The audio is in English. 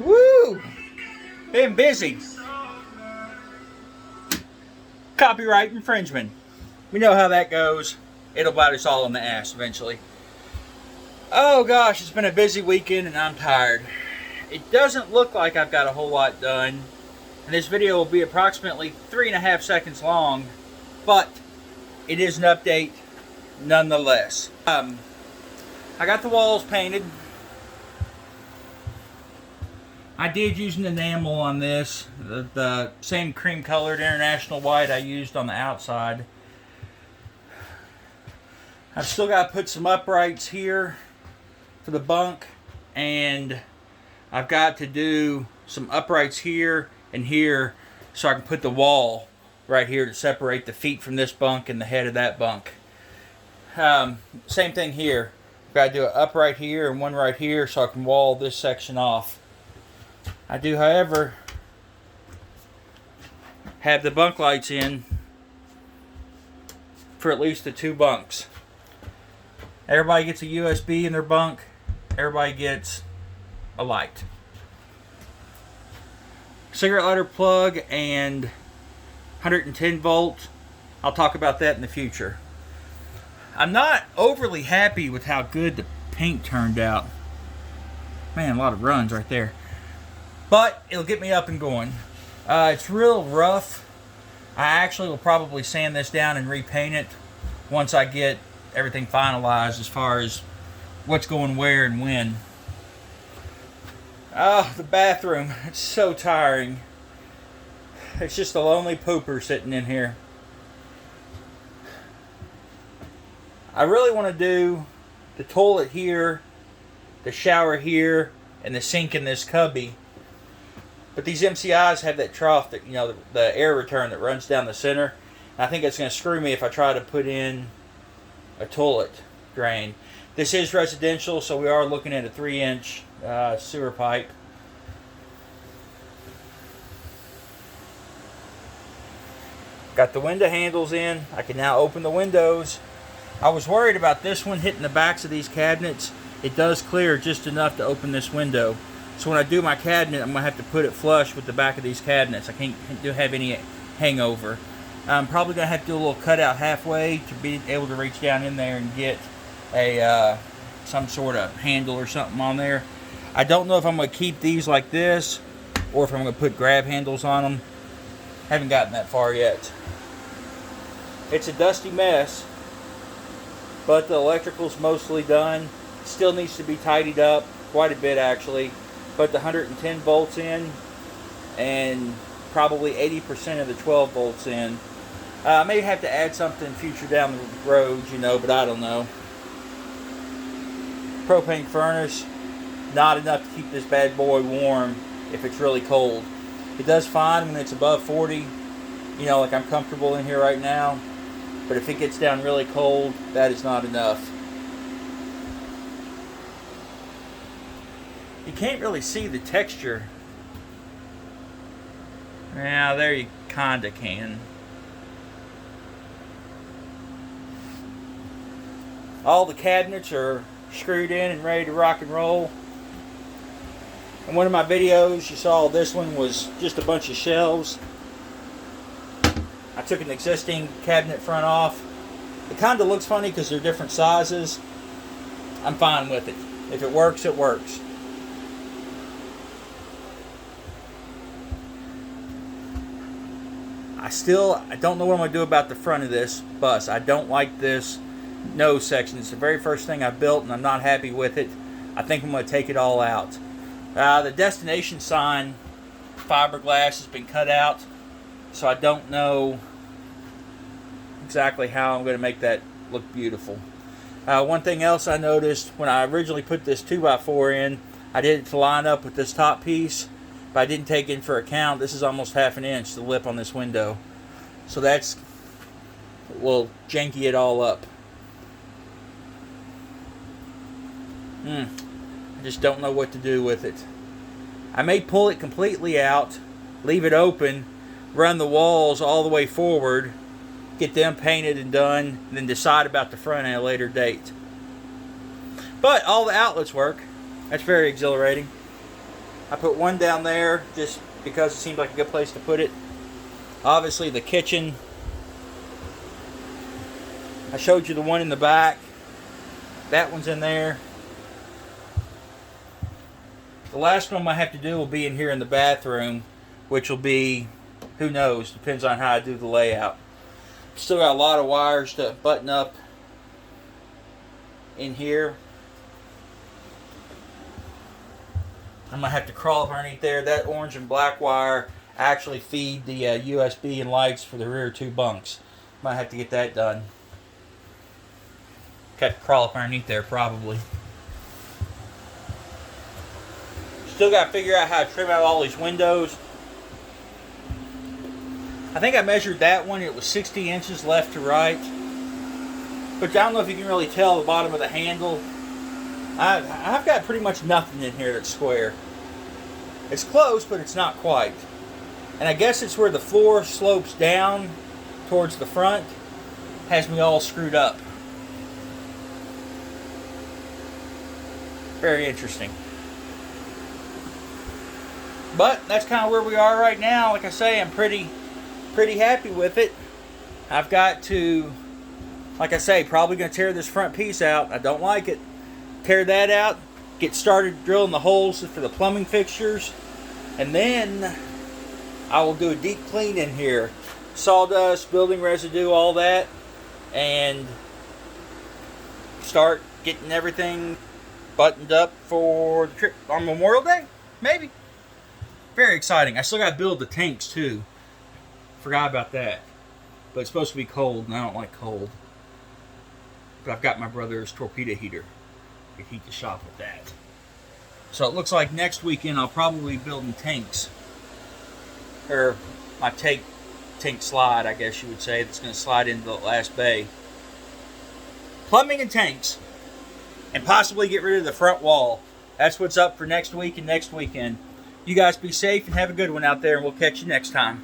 Woo! Been busy. Copyright infringement. We know how that goes. It'll bite us all in the ass eventually. Oh gosh, it's been a busy weekend and I'm tired. It doesn't look like I've got a whole lot done. And this video will be approximately 3.5 seconds long, but it is an update nonetheless. I got the walls painted. I did use an enamel on this, the same cream colored International White I used on the outside. I've still got to put some uprights here for the bunk, and I've got to do some uprights here and here so I can put the wall right here to separate the feet from this bunk and the head of that bunk. Same thing here. I've got to do an upright here and one right here so I can wall this section off. I do, however, have the bunk lights in for at least the 2 bunks. Everybody gets a USB in their bunk. Everybody gets a light. Cigarette lighter plug and 110 volt. I'll talk about that in the future. I'm not overly happy with how good the paint turned out. Man, a lot of runs right there. But it'll get me up and going. It's real rough. I actually will probably sand this down and repaint it once I get everything finalized as far as what's going where and when. Oh, the bathroom. It's so tiring. It's just a lonely pooper sitting in here. I really want to do the toilet here, the shower here, and the sink in this cubby. But these MCIs have that trough that, you know, the air return that runs down the center. I think it's going to screw me if I try to put in a toilet drain. This is residential, so we are looking at a 3-inch sewer pipe. Got the window handles in. I can now open the windows. I was worried about this one hitting the backs of these cabinets. It does clear just enough to open this window. So when I do my cabinet, I'm going to have to put it flush with the back of these cabinets. I can't have any hangover. I'm probably going to have to do a little cutout halfway to be able to reach down in there and get a some sort of handle or something on there. I don't know if I'm going to keep these like this or if I'm going to put grab handles on them. Haven't gotten that far yet. It's a dusty mess, but the electrical's mostly done. Still needs to be tidied up quite a bit actually. Put the 110 volts in and probably 80% of the 12 volts in. I may have to add something future down the road, you know, but I don't know. Propane furnace, not enough to keep this bad boy warm if it's really cold. It does fine when it's above 40, you know, like I'm comfortable in here right now. But if it gets down really cold, that is not enough. You can't really see the texture. Yeah, there you kinda can. All the cabinets are screwed in and ready to rock and roll. In one of my videos, you saw this one was just a bunch of shelves. I took an existing cabinet front off. It kinda looks funny because they're different sizes. I'm fine with it. If it works, it works. I don't know what I'm going to do about the front of this bus. I don't like this nose section. It's the very first thing I built and I'm not happy with it. I think I'm going to take it all out. The destination sign fiberglass has been cut out, so I don't know exactly how I'm going to make that look beautiful. One thing else I noticed when I originally put this 2x4 in, I did it to line up with this top piece. But I didn't take in for account, this is almost 1/2 inch, the lip on this window. So that's, will janky it all up. I just don't know what to do with it. I may pull it completely out, leave it open, run the walls all the way forward, get them painted and done, and then decide about the front at a later date. But all the outlets work. That's very exhilarating. I put one down there just because it seemed like a good place to put it. Obviously the kitchen. I showed you the one in the back. That one's in there. The last one I have to do will be in here in the bathroom, which will be, who knows, depends on how I do the layout. Still got a lot of wires to button up in here. I'm going to have to crawl up underneath there. That orange and black wire actually feed the USB and lights for the rear two bunks. Might have to get that done. Have to crawl up underneath there probably. Still got to figure out how to trim out all these windows. I think I measured that one. It was 60 inches left to right. But I don't know if you can really tell the bottom of the handle. I've got pretty much nothing in here that's square. It's close, but it's not quite. And I guess it's where the floor slopes down towards the front. Has me all screwed up. Very interesting. But that's kind of where we are right now. Like I say, I'm pretty happy with it. I've got to, like I say, probably going to tear this front piece out. I don't like it. Tear that out. Get started drilling the holes for the plumbing fixtures. And then I will do a deep clean in here. Sawdust, building residue, all that. And start getting everything buttoned up for the trip on Memorial Day. Maybe. Very exciting. I still got to build the tanks too. Forgot about that. But it's supposed to be cold, and I don't like cold. But I've got my brother's torpedo heater. I could heat the shop with that. So it looks like next weekend I'll probably be building tanks. Or my tank slide, I guess you would say, that's going to slide into the last bay. Plumbing and tanks. And possibly get rid of the front wall. That's what's up for next week and next weekend. You guys be safe and have a good one out there, and we'll catch you next time.